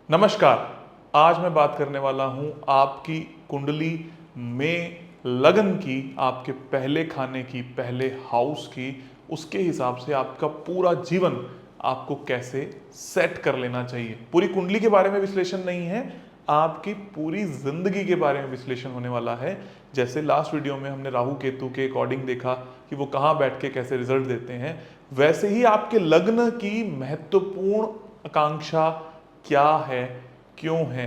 नमस्कार। आज मैं बात करने वाला हूं आपकी कुंडली में लगन की, आपके पहले खाने की, पहले हाउस की, उसके हिसाब से आपका पूरा जीवन आपको कैसे सेट कर लेना चाहिए। पूरी कुंडली के बारे में विश्लेषण नहीं है, आपकी पूरी जिंदगी के बारे में विश्लेषण होने वाला है। जैसे लास्ट वीडियो में हमने राहु केतु के अकॉर्डिंग देखा कि वो कहाँ बैठ के कैसे रिजल्ट देते हैं, वैसे ही आपके लग्न की महत्वपूर्ण आकांक्षा क्या है, क्यों है,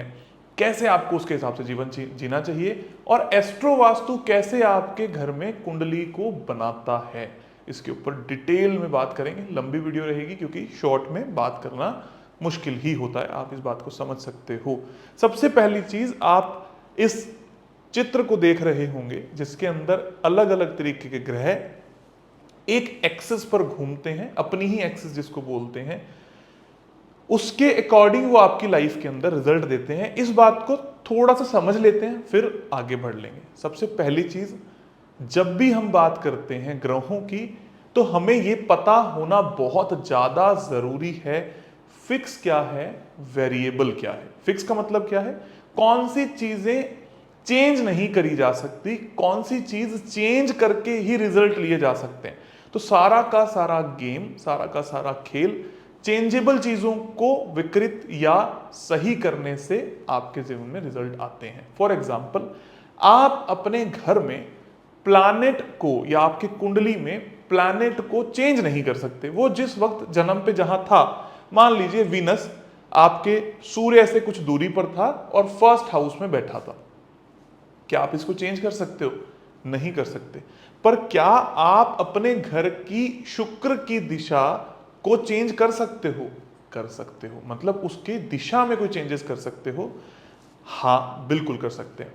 कैसे आपको उसके हिसाब से जीवन जीना चाहिए और एस्ट्रो वास्तु कैसे आपके घर में कुंडली को बनाता है, इसके ऊपर डिटेल में बात करेंगे। लंबी वीडियो रहेगी क्योंकि शॉर्ट में बात करना मुश्किल ही होता है, आप इस बात को समझ सकते हो। सबसे पहली चीज, आप इस चित्र को देख रहे होंगे जिसके अंदर अलग अलग तरीके के ग्रह एक एक्सिस पर घूमते हैं, अपनी ही एक्सिस जिसको बोलते हैं, उसके अकॉर्डिंग वो आपकी लाइफ के अंदर रिजल्ट देते हैं। इस बात को थोड़ा सा समझ लेते हैं फिर आगे बढ़ लेंगे। सबसे पहली चीज, जब भी हम बात करते हैं ग्रहों की तो हमें ये पता होना बहुत ज्यादा जरूरी है, फिक्स क्या है, वेरिएबल क्या है। फिक्स का मतलब क्या है, कौन सी चीजें चेंज नहीं करी जा सकती, कौन सी चीज चेंज करके ही रिजल्ट लिए जा सकते हैं। तो सारा का सारा गेम, सारा का सारा खेल चेंजेबल चीजों को विकृत या सही करने से आपके जीवन में रिजल्ट आते हैं। फॉर एग्जाम्पल, आप अपने घर में प्लैनेट को या आपकी कुंडली में प्लैनेट को चेंज नहीं कर सकते। वो जिस वक्त जन्म पे जहां था, मान लीजिए वीनस आपके सूर्य से कुछ दूरी पर था और फर्स्ट हाउस में बैठा था, क्या आप इसको चेंज कर सकते हो? नहीं कर सकते। पर क्या आप अपने घर की शुक्र की दिशा को चेंज कर सकते हो? कर सकते हो। मतलब उसके दिशा में कोई चेंजेस कर सकते हो? हाँ, बिल्कुल कर सकते हैं।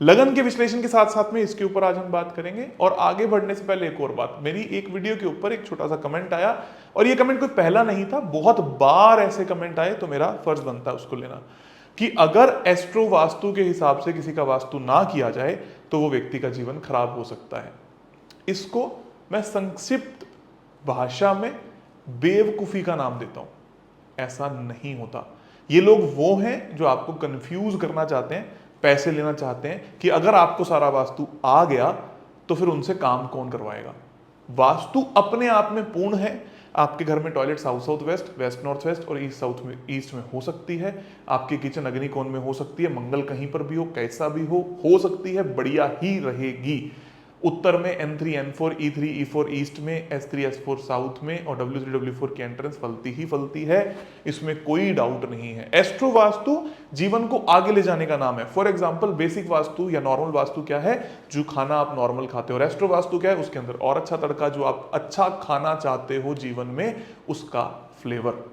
लगन के विश्लेषण के साथ साथ में इसके ऊपर आज हम बात करेंगे। और आगे बढ़ने से पहले एक और बात, मेरी एक वीडियो के ऊपर एक छोटा सा कमेंट आया और ये कमेंट कोई पहला नहीं था, बहुत बार ऐसे कमेंट आए, तो मेरा फर्ज बनता है उसको लेना कि अगर एस्ट्रो वास्तु के हिसाब से किसी का वास्तु ना किया जाए तो वो व्यक्ति का जीवन खराब हो सकता है। इसको मैं संक्षिप्त भाषा में बेवकूफी का नाम देता हूं। ऐसा नहीं होता। ये लोग वो हैं जो आपको कंफ्यूज करना चाहते हैं, पैसे लेना चाहते हैं कि अगर आपको सारा वास्तु आ गया तो फिर उनसे काम कौन करवाएगा। वास्तु अपने आप में पूर्ण है। आपके घर में toilet south south west, west north west और ईस्ट साउथ में, ईस्ट में हो सकती है। आपकी किचन अग्नि कोण में हो सकती है, मंगल कहीं पर भी हो, कैसा भी हो सकती है, बढ़िया ही रहेगी। उत्तर में N3 N4 E3 E4 east में, S3 S4 साउथ में और W3 W4 की एंट्रेंस फलती ही फलती है, इसमें कोई डाउट नहीं है। एस्ट्रो वास्तु जीवन को आगे ले जाने का नाम है। फॉर एग्जांपल, बेसिक वास्तु या नॉर्मल वास्तु क्या है? जो खाना आप नॉर्मल खाते हो। एस्ट्रो वास्तु क्या है? उसके अंदर और अच्छा तड़का, जो आप अच्छा खाना चाहते हो जीवन में, उसका फ्लेवर।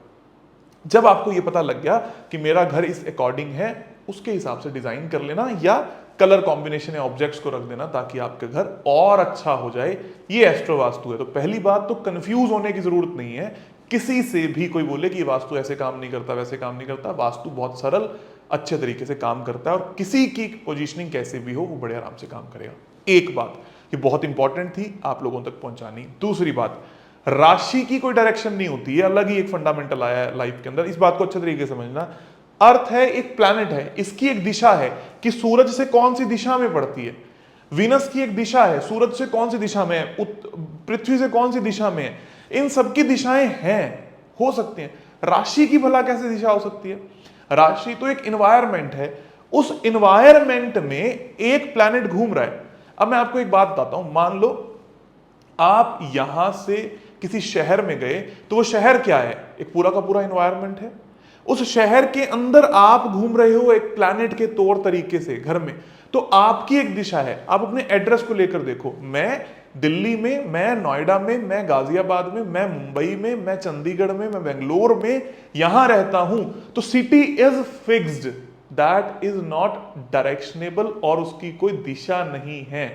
जब आपको यह पता लग गया कि मेरा घर इस अकॉर्डिंग है, उसके हिसाब से डिजाइन कर लेना या कलर कॉम्बिनेशन या ऑब्जेक्ट्स को रख देना ताकि आपके घर और अच्छा हो जाए। ये एस्ट्रो वास्तु है। तो पहली बात तो कंफ्यूज होने की जरूरत नहीं है। किसी से भी कोई बोले कि वास्तु ऐसे काम नहीं करता, वैसे काम नहीं करता, वास्तु बहुत सरल अच्छे तरीके से काम करता है और किसी की पोजीशनिंग कैसे भी हो वो बड़े आराम से काम करेगा। एक बात ये बहुत इंपॉर्टेंट थी आप लोगों तक पहुंचानी। दूसरी बात, राशि की कोई डायरेक्शन नहीं होती है, अलग ही एक फंडामेंटल आया है लाइफ के अंदर, इस बात को अच्छे तरीके से समझना। अर्थ है एक प्लैनेट है, इसकी एक दिशा है कि सूरज से कौन सी दिशा में बढ़ती है। वीनस की एक दिशा है, सूरज से कौन सी दिशा में है, पृथ्वी से कौन सी दिशा में है। इन सबकी दिशाएं हैं, हो सकती हैं। राशि की भला कैसे दिशा हो सकती है? राशि तो एक इन्वायरमेंट है, उस इन्वायरमेंट में एक प्लैनेट घूम रहा है। अब मैं आपको एक बात बताता हूं, मान लो आप यहां से किसी शहर में गए, तो वो शहर क्या है? एक पूरा का पूरा इन्वायरमेंट है। उस शहर के अंदर आप घूम रहे हो एक प्लैनेट के तौर तरीके से घर में, तो आपकी एक दिशा है। आप अपने एड्रेस को लेकर देखो, मैं दिल्ली में, मैं नोएडा में, मैं गाजियाबाद में, मैं मुंबई में, मैं चंडीगढ़ में, मैं बेंगलोर में यहां रहता हूं, तो city is fixed, that is not directionable और उसकी कोई दिशा नहीं है।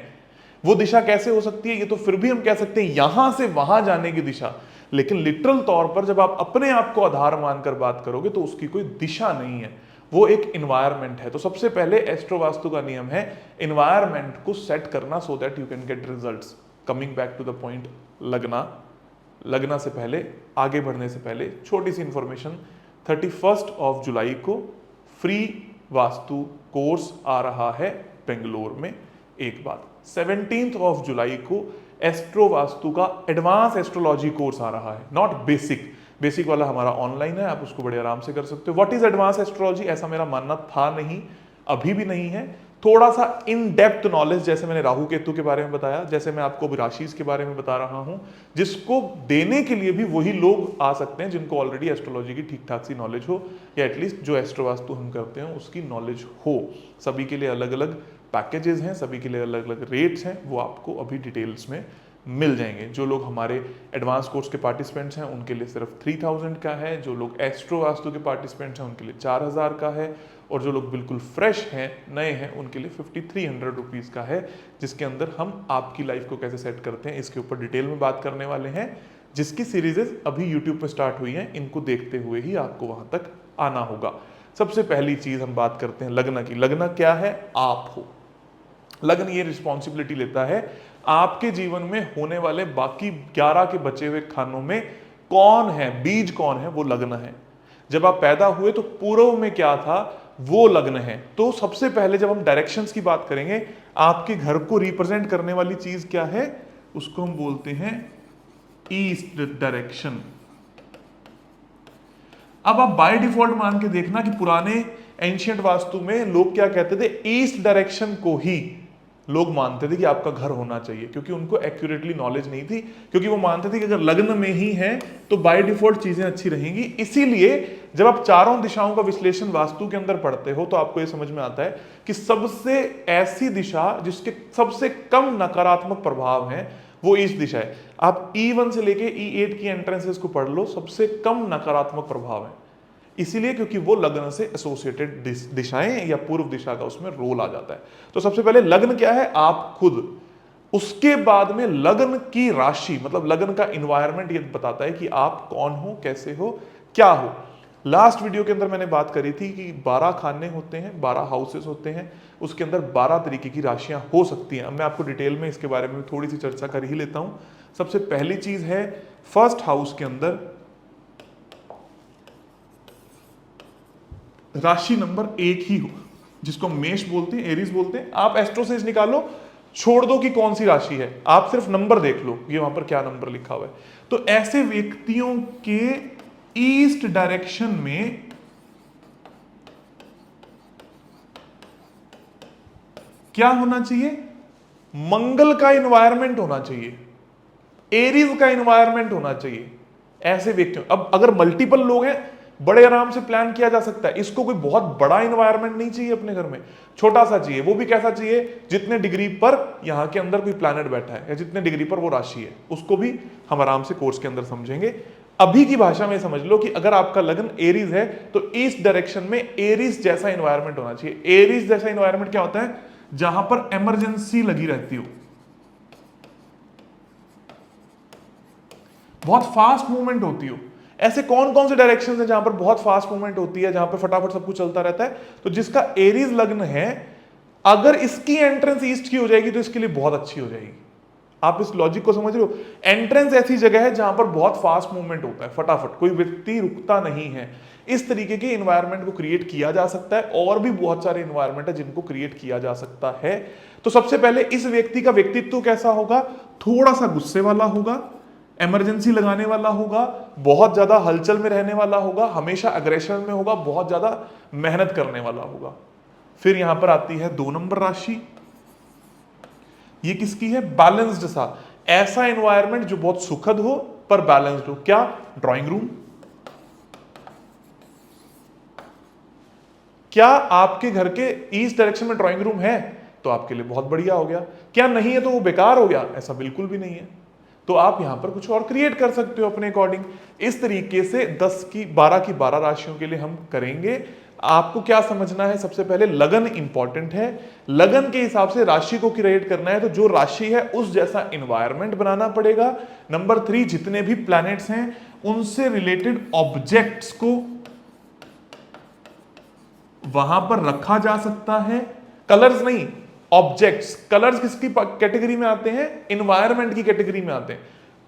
वो दिशा कैसे हो सकती है? ये तो फिर भी हम कह सकते हैं यहां से वहां जाने की दिशा, लेकिन लिटरल तौर पर जब आप अपने आप को आधार मानकर बात करोगे तो उसकी कोई दिशा नहीं है, वो एक इन्वायरमेंट है। तो सबसे पहले एस्ट्रो वास्तु का नियम है इन्वायरमेंट को सेट करना so that you can get results. Coming back to the point, लगना से पहले, आगे बढ़ने से पहले छोटी सी इंफॉर्मेशन जुलाई को फ्री वास्तु कोर्स आ रहा है बेंगलोर में। एक बात, 17 जुलाई को एस्ट्रो वास्तु का एडवांस एस्ट्रोलॉजी कोर्स आ रहा है, नॉट बेसिक। बेसिक वाला हमारा ऑनलाइन है, आप उसको बड़े आराम से कर सकते हो। व्हाट इज एडवांस एस्ट्रोलॉजी, ऐसा मेरा मानना था नहीं, अभी भी नहीं है। थोड़ा सा इन डेप्थ नॉलेज, जैसे मैंने राहु केतु के बारे में बताया, जैसे मैं आपको राशि के बारे में बता रहा हूं, जिसको देने के लिए भी वही लोग आ सकते हैं जिनको ऑलरेडी एस्ट्रोलॉजी की ठीक ठाक सी नॉलेज हो, या एटलीस्ट जो एस्ट्रो वास्तु हम करते हैं उसकी नॉलेज हो। सभी के लिए अलग अलग पैकेजेस हैं, सभी के लिए अलग अलग रेट्स हैं, वो आपको अभी डिटेल्स में मिल जाएंगे। जो लोग हमारे एडवांस कोर्स के पार्टिसिपेंट्स हैं उनके लिए सिर्फ 3000 का है, जो लोग एस्ट्रो वास्तु के पार्टिसिपेंट्स हैं उनके लिए 4000 का है, और जो लोग बिल्कुल फ्रेश हैं, नए हैं, उनके लिए 5300 रुपीज़ का है, जिसके अंदर हम आपकी लाइफ को कैसे सेट करते हैं इसके ऊपर डिटेल में बात करने वाले हैं, जिसकी सीरीजेस अभी यूट्यूब पर स्टार्ट हुई हैं। इनको देखते हुए ही आपको वहाँ तक आना होगा। सबसे पहली चीज़ हम बात करते हैं लग्न की। लग्न क्या है? आप हो। लग्न ये रिस्पॉन्सिबिलिटी लेता है आपके जीवन में होने वाले बाकी 11 के बचे हुए खानों में कौन है, बीज कौन है, वो लग्न है। जब आप पैदा हुए तो पूर्व में क्या था, वो लग्न है। तो सबसे पहले जब हम डायरेक्शंस की बात करेंगे, आपके घर को रिप्रेजेंट करने वाली चीज क्या है, उसको हम बोलते हैं ईस्ट डायरेक्शन। अब आप बाय डिफॉल्ट मान के देखना कि पुराने एंशिएंट वास्तु में लोग क्या कहते थे, ईस्ट डायरेक्शन को ही लोग मानते थे कि आपका घर होना चाहिए, क्योंकि उनको एक्यूरेटली नॉलेज नहीं थी, क्योंकि वो मानते थे कि अगर लग्न में ही है तो बाय डिफॉल्ट चीजें अच्छी रहेंगी। इसीलिए जब आप चारों दिशाओं का विश्लेषण वास्तु के अंदर पढ़ते हो तो आपको ये समझ में आता है कि सबसे ऐसी दिशा जिसके सबसे कम नकारात्मक प्रभाव है वो ईस्ट दिशा है। आप E1 से लेके E8 की एंट्रेंसेस को पढ़ लो, सबसे कम नकारात्मक प्रभाव है, इसीलिए क्योंकि वो लग्न से एसोसिएटेड दिशाएं या पूर्व दिशा का उसमें रोल आ जाता है। तो सबसे पहले लग्न क्या है, आप खुद। उसके बाद में लग्न की राशि, मतलब लग्न का इन्वायरमेंट ये बताता है कि आप कौन हो, कैसे हो, क्या हो। लास्ट वीडियो के अंदर मैंने बात करी थी कि 12 खाने होते हैं, 12 हाउसेस होते हैं, उसके अंदर 12 तरीके की राशियां हो सकती हैं। अब मैं आपको डिटेल में इसके बारे में थोड़ी सी चर्चा कर ही लेता हूं। सबसे पहली चीज है, फर्स्ट हाउस के अंदर राशि नंबर 1 ही हो, जिसको मेष बोलते हैं, एरीज बोलते हैं। आप एस्ट्रो से निकालो, छोड़ दो कि कौन सी राशि है, आप सिर्फ नंबर देख लो ये वहां पर क्या नंबर लिखा हुआ है। तो ऐसे व्यक्तियों के ईस्ट डायरेक्शन में क्या होना चाहिए, मंगल का इन्वायरमेंट होना चाहिए, एरीज का इन्वायरमेंट होना चाहिए ऐसे व्यक्तियों। अब अगर मल्टीपल लोग हैं, बड़े आराम से प्लान किया जा सकता है। इसको कोई बहुत बड़ा इन्वायरमेंट नहीं चाहिए अपने घर में, छोटा सा चाहिए। वो भी कैसा चाहिए, जितने डिग्री पर यहां के अंदर कोई प्लैनेट बैठा है या जितने डिग्री पर वो राशि है, उसको भी हम आराम से कोर्स के अंदर समझेंगे। अभी की भाषा में समझ लो कि अगर आपका लग्न एरीज है तो ईस्ट डायरेक्शन में एरीज जैसा इन्वायरमेंट होना चाहिए। एरीज जैसा इन्वायरमेंट क्या होता है, जहां पर इमरजेंसी लगी रहती हो, बहुत फास्ट मूवमेंट होती हो। ऐसे कौन कौन से डायरेक्शन है जहां पर बहुत फास्ट मूवमेंट होती है, जहां पर फटाफट सब कुछ चलता रहता है? तो जिसका एरीज लग्न है, अगर इसकी एंट्रेंस ईस्ट की हो जाएगी तो इसके लिए बहुत अच्छी हो जाएगी। आप इस लॉजिक को समझ रहे हो? एंट्रेंस ऐसी जगह है जहां पर बहुत फास्ट मूवमेंट होता है, फटाफट, कोई व्यक्ति रुकता नहीं है। इस तरीके के इन्वायरमेंट को क्रिएट किया जा सकता है, और भी बहुत सारे इन्वायरमेंट है जिनको क्रिएट किया जा सकता है। तो सबसे पहले इस व्यक्ति का व्यक्तित्व कैसा होगा, थोड़ा सा गुस्से वाला होगा, इमरजेंसी लगाने वाला होगा, बहुत ज्यादा हलचल में रहने वाला होगा, हमेशा अग्रेशन में होगा, बहुत ज्यादा मेहनत करने वाला होगा। फिर यहां पर आती है 2 नंबर राशि। ये किसकी है, बैलेंस्ड सा, ऐसा एनवायरनमेंट जो बहुत सुखद हो पर बैलेंस्ड हो। क्या, ड्राइंग रूम। क्या आपके घर के ईस्ट डायरेक्शन में ड्राइंग रूम है तो आपके लिए बहुत बढ़िया हो गया। क्या नहीं है तो वो बेकार हो गया, ऐसा बिल्कुल भी नहीं है। तो आप यहां पर कुछ और क्रिएट कर सकते हो अपने अकॉर्डिंग। इस तरीके से 10 की 12 राशियों के लिए हम करेंगे। आपको क्या समझना है, सबसे पहले लगन इंपॉर्टेंट है। लगन के हिसाब से राशि को क्रिएट करना है तो जो राशि है उस जैसा एनवायरनमेंट बनाना पड़ेगा। नंबर 3, जितने भी प्लैनेट्स हैं उनसे रिलेटेड ऑब्जेक्ट्स को वहां पर रखा जा सकता है। कलर्स नहीं, ऑब्जेक्ट्स। कलर्स किसकी कैटेगरी में आते हैं, एनवायरनमेंट की कैटेगरी में आते हैं।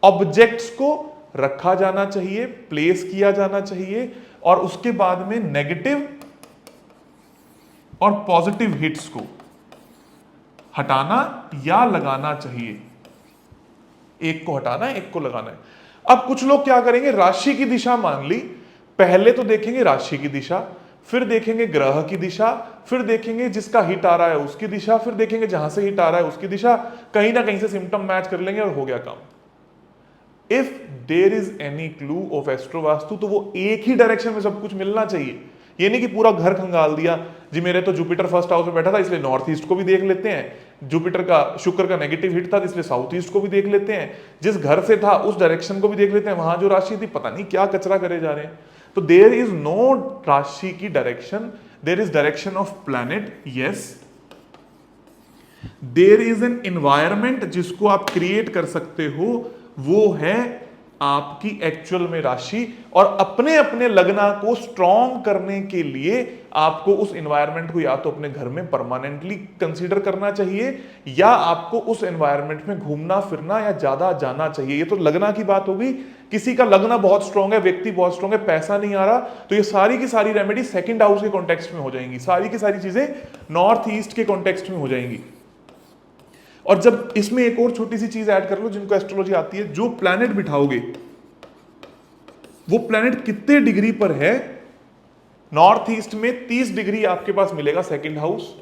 ऑब्जेक्ट्स को रखा जाना चाहिए, प्लेस किया जाना चाहिए। और उसके बाद में नेगेटिव और पॉजिटिव हिट्स को हटाना या लगाना चाहिए। एक को हटाना है, एक को लगाना है। अब कुछ लोग क्या करेंगे, राशि की दिशा मान ली, पहले तो देखेंगे राशि की दिशा, फिर देखेंगे ग्रह की दिशा, फिर देखेंगे जिसका हिट आ रहा है उसकी दिशा, फिर देखेंगे जहां से हिट आ रहा है उसकी दिशा, कहीं ना कहीं से सिम्टम मैच कर लेंगे और हो गया काम। If there is any clue of एस्ट्रोवास्तु तो वो एक ही डायरेक्शन में सब कुछ मिलना चाहिए। ये नहीं कि पूरा घर खंगाल दिया जी, मेरे तो जुपिटर फर्स्ट हाउस में बैठा था इसलिए नॉर्थ ईस्ट को भी देख लेते हैं, जुपिटर का शुक्र का नेगेटिव हिट था इसलिए साउथ ईस्ट को भी देख लेते हैं, जिस घर से था उस डायरेक्शन को भी देख लेते हैं, वहां जो राशि थी पता नहीं क्या कचरा करे जा रहे हैं। तो देयर इज नो राशि की direction, there is direction of planet, yes. There is an environment जिसको आप क्रिएट कर सकते हो, वो है आपकी एक्चुअल में राशि, और अपने अपने लग्ना को स्ट्रॉन्ग करने के लिए आपको उस एनवायरनमेंट को या तो अपने घर में परमानेंटली कंसीडर करना चाहिए या आपको उस एनवायरनमेंट में घूमना फिरना या ज्यादा जाना चाहिए। ये तो लग्ना की बात होगी। किसी का लग्ना बहुत स्ट्रॉन्ग है, व्यक्ति बहुत स्ट्रॉन्ग है, पैसा नहीं आ रहा, तो ये सारी की सारी रेमेडी सेकंड हाउस के कॉन्टेक्स्ट में हो जाएंगी, सारी की सारी चीजें नॉर्थ ईस्ट के कॉन्टेक्स्ट में हो जाएंगी। और जब इसमें एक और छोटी सी चीज ऐड कर लो जिनको एस्ट्रोलॉजी आती है, जो प्लैनेट बिठाओगे वो प्लैनेट कितने डिग्री पर है, नॉर्थ ईस्ट में 30 डिग्री आपके पास मिलेगा सेकंड हाउस,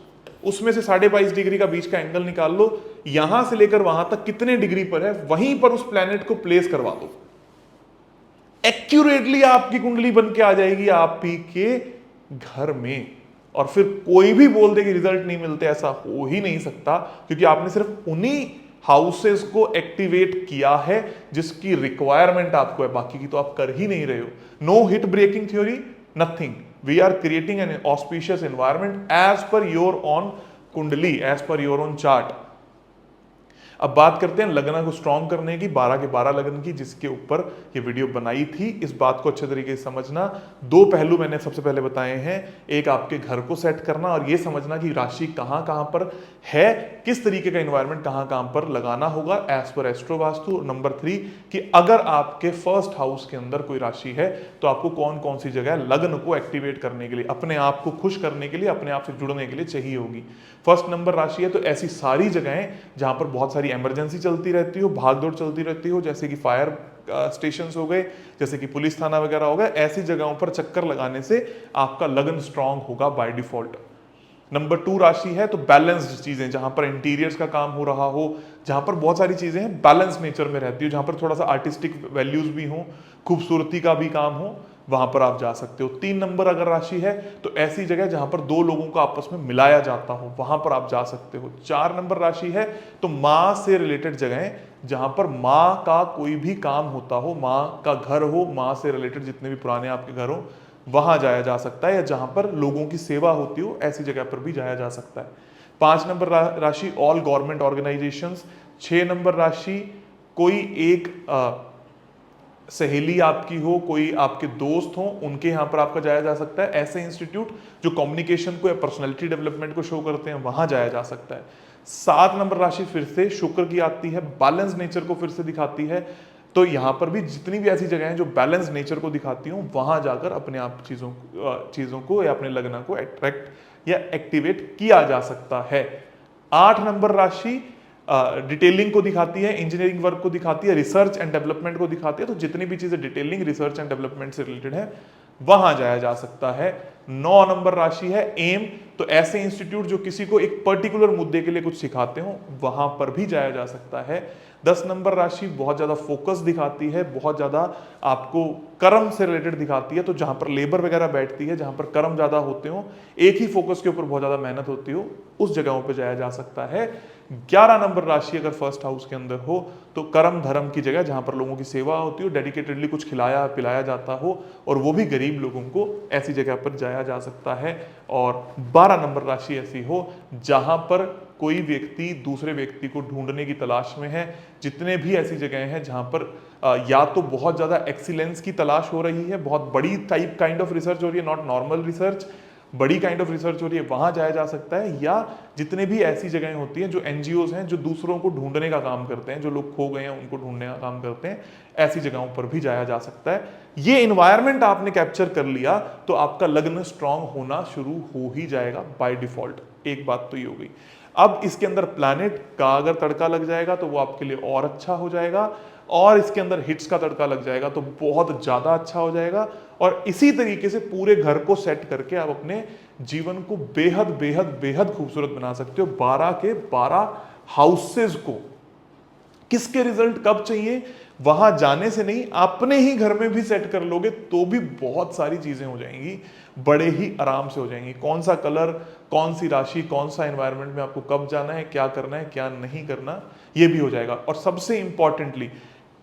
उसमें से 22.5 डिग्री का बीच का एंगल निकाल लो, यहां से लेकर वहां तक कितने डिग्री पर है, वहीं पर उस प्लैनेट को प्लेस करवा दो, एक्यूरेटली आपकी कुंडली बन के आ जाएगी आप ही के घर में। और फिर कोई भी बोल दे कि रिजल्ट नहीं मिलते, ऐसा हो ही नहीं सकता, क्योंकि आपने सिर्फ उन्हीं हाउसेस को एक्टिवेट किया है जिसकी रिक्वायरमेंट आपको है, बाकी की तो आप कर ही नहीं रहे हो। No hit breaking theory, nothing, we are creating an auspicious environment as per your own kundli, as per your own chart. अब बात करते हैं लग्न को स्ट्रॉन्ग करने की, 12 के 12 लग्न की, जिसके ऊपर ये वीडियो बनाई थी। इस बात को अच्छे तरीके से समझना, दो पहलू मैंने सबसे पहले बताए हैं, एक आपके घर को सेट करना और ये समझना कि राशि कहां कहां पर है, किस तरीके का एनवायरनमेंट कहां कहां पर लगाना होगा as per astro vastu. Number 3 कि अगर आपके फर्स्ट हाउस के अंदर कोई राशि है तो आपको कौन कौन सी जगह लग्न को एक्टिवेट करने के लिए, अपने आप को खुश करने के लिए, अपने आप से जुड़ने के लिए चाहिए होगी। फर्स्ट नंबर राशि है तो ऐसी सारी जगहें जहां पर बहुत सारी इमरजेंसी चलती रहती हो, भागदौड़ चलती रहती हो, जैसे कि फायर स्टेशंस हो गए, जैसे कि पुलिस थाना वगैरह हो गया, ऐसी जगहों पर चक्कर लगाने से आपका लगन स्ट्रांग होगा बाय डिफॉल्ट। नंबर 2 राशि है तो बैलेंस्ड चीजें, जहां पर इंटीरियर्स का काम हो रहा हो, जहां पर बहुत सारी चीजें हैं बैलेंस नेचर में रहती हो, जहां पर थोड़ा सा आर्टिस्टिक वैल्यूज भी हो, खूबसूरती का भी काम हो, वहां पर आप जा सकते हो। 3 नंबर अगर राशि है तो ऐसी जगह जहां पर दो लोगों को आपस में मिलाया जाता हो, वहां पर आप जा सकते हो। 4 नंबर राशि है तो माँ से रिलेटेड जगहें, जहां पर माँ का कोई भी काम होता हो, माँ का घर हो, माँ से रिलेटेड जितने भी पुराने आपके घर हो, वहां जाया जा सकता है, या जहां पर लोगों की सेवा होती हो ऐसी जगह पर भी जाया जा सकता है। 5 नंबर राशि ऑल गवर्नमेंट ऑर्गेनाइजेशंस। 6 नंबर राशि कोई एक सहेली आपकी हो, कोई आपके दोस्त हो, उनके यहाँ पर आपका जाया जा सकता है। ऐसे इंस्टीट्यूट जो कम्युनिकेशन को या पर्सनैलिटी डेवलपमेंट को शो करते हैं, वहां जाया जा सकता है। 7 नंबर राशि फिर से शुक्र की आती है, बैलेंस नेचर को फिर से दिखाती है, तो यहाँ पर भी जितनी भी ऐसी जगह हैं जो बैलेंस नेचर को दिखाती हूँ, वहां जाकर अपने आप चीजों को या अपने लगना को अट्रैक्ट या एक्टिवेट किया जा सकता है। 8 नंबर राशि डिटेलिंग को दिखाती है, इंजीनियरिंग वर्क को दिखाती है, रिसर्च एंड डेवलपमेंट को दिखाती है, तो जितनी भी चीजें डिटेलिंग, रिसर्च एंड डेवलपमेंट से रिलेटेड है वहां जाया जा सकता है। 9 नंबर राशि है एम, तो ऐसे इंस्टीट्यूट जो किसी को एक पर्टिकुलर मुद्दे के लिए कुछ सिखाते हो, वहां पर भी जाया जा सकता है। 10 नंबर राशि बहुत ज्यादा फोकस दिखाती है, बहुत ज्यादा आपको कर्म से रिलेटेड दिखाती है, तो जहां पर लेबर वगैरह बैठती है, जहां पर कर्म ज्यादा होते हो, एक ही फोकस के ऊपर बहुत ज्यादा मेहनत होती हो, उस जगहों पर जाया जा सकता है। 11 नंबर राशि अगर फर्स्ट हाउस के अंदर हो तो कर्म धर्म की जगह, जहां पर लोगों की सेवा होती हो, डेडिकेटेडली कुछ खिलाया पिलाया जाता हो, और वो भी गरीब लोगों को, ऐसी जगह पर जाया जा सकता है। और 12 नंबर राशि ऐसी हो जहां पर कोई व्यक्ति दूसरे व्यक्ति को ढूंढने की तलाश में है। जितने भी ऐसी जगह हैं जहां पर या तो बहुत ज्यादा एक्सीलेंस की तलाश हो रही है, बहुत बड़ी काइंड ऑफ रिसर्च हो रही है, नॉट नॉर्मल रिसर्च, बड़ी काइंड ऑफ रिसर्च हो रही है वहां जाया जा सकता है, या जितने भी ऐसी जगहें होती हैं जो एनजीओज हैं जो दूसरों को ढूंढने का काम करते हैं, जो लोग खो गए हैं उनको ढूंढने का काम करते हैं, ऐसी जगहों पर भी जाया जा सकता है। ये इन्वायरमेंट आपने कैप्चर कर लिया तो आपका लग्न स्ट्रांग होना शुरू हो ही जाएगा बाय डिफॉल्ट। एक बात तो ये हो गई। अब इसके अंदर प्लैनेट का अगर तड़का लग जाएगा तो वो आपके लिए और अच्छा हो जाएगा, और इसके अंदर हिट्स का तड़का लग जाएगा तो बहुत ज्यादा अच्छा हो जाएगा। और इसी तरीके से पूरे घर को सेट करके आप अपने जीवन को बेहद बेहद बेहद खूबसूरत बना सकते हो। 12 के 12 हाउसेस को किसके रिजल्ट कब चाहिए वहां जाने से नहीं, अपने ही घर में भी सेट कर लोगे तो भी बहुत सारी चीजें हो जाएंगी, बड़े ही आराम से हो जाएंगी। कौन सा कलर, कौन सी राशि, कौन सा एनवायरनमेंट में आपको कब जाना है, क्या करना है क्या नहीं करना, ये भी हो जाएगा। और सबसे इंपॉर्टेंटली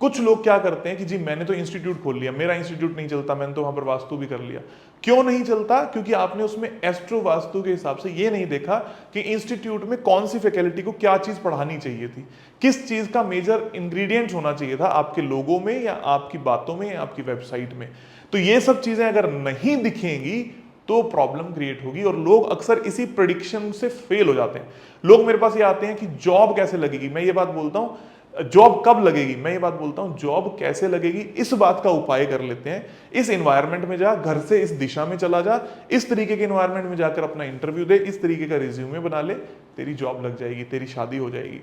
कुछ लोग क्या करते हैं कि जी मैंने तो इंस्टीट्यूट खोल लिया, मेरा इंस्टीट्यूट नहीं चलता, मैंने तो वहां पर वास्तु भी कर लिया। क्यों नहीं चलता? क्योंकि आपने उसमें एस्ट्रो वास्तु के हिसाब से ये नहीं देखा कि इंस्टीट्यूट में कौन सी फैकल्टी को क्या चीज पढ़ानी चाहिए थी, किस चीज का मेजर इंग्रेडिएंट्स होना चाहिए था आपके लोगों में या आपकी बातों में या आपकी वेबसाइट में। तो ये सब चीजें अगर नहीं दिखेंगी तो प्रॉब्लम क्रिएट होगी, और लोग अक्सर इसी प्रेडिक्शन से फेल हो जाते हैं। लोग मेरे पास ये आते हैं कि जॉब कैसे लगेगी, मैं ये बात बोलता हूं जॉब कब लगेगी, मैं ये बात बोलता हूं जॉब कैसे लगेगी, इस बात का उपाय कर लेते हैं। इस एनवायरनमेंट में जा, घर से इस दिशा में चला जा, इस तरीके के एनवायरनमेंट में जाकर अपना इंटरव्यू दे, इस तरीके का रिज्यूमे बना ले, तेरी जॉब लग जाएगी, तेरी शादी हो जाएगी।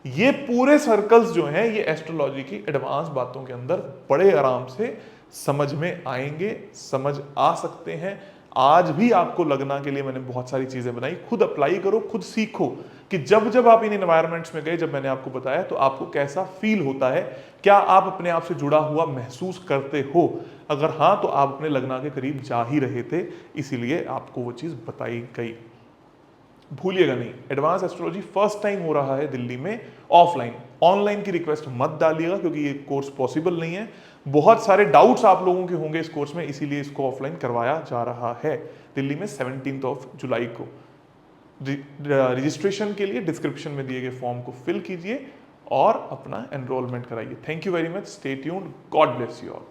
ये पूरे सर्कल्स जो हैं ये एस्ट्रोलॉजी की एडवांस बातों के अंदर बड़े आराम से समझ में आएंगे, समझ आ सकते हैं। आज भी आपको लगना के लिए मैंने बहुत सारी चीजें बनाई, खुद अप्लाई करो, खुद सीखो कि जब जब आप इन एनवायरनमेंट्स में गए, जब मैंने आपको बताया तो आपको कैसा फील होता है, क्या आप अपने आप से जुड़ा हुआ महसूस करते हो। अगर हाँ तो आप अपने लगना के करीब जा ही रहे थे, इसीलिए आपको वो चीज बताई गई। भूलिएगा नहीं, एडवांस एस्ट्रोलॉजी फर्स्ट टाइम हो रहा है दिल्ली में ऑफलाइन। ऑनलाइन की रिक्वेस्ट मत डालिएगा क्योंकि ये कोर्स पॉसिबल नहीं है। बहुत सारे डाउट्स आप लोगों के होंगे इस कोर्स में, इसीलिए इसको ऑफलाइन करवाया जा रहा है दिल्ली में 17 जुलाई को। रजिस्ट्रेशन के लिए डिस्क्रिप्शन में दिए गए फॉर्म को फिल कीजिए और अपना एनरोलमेंट कराइए। Thank you very much, stay tuned, God bless you all.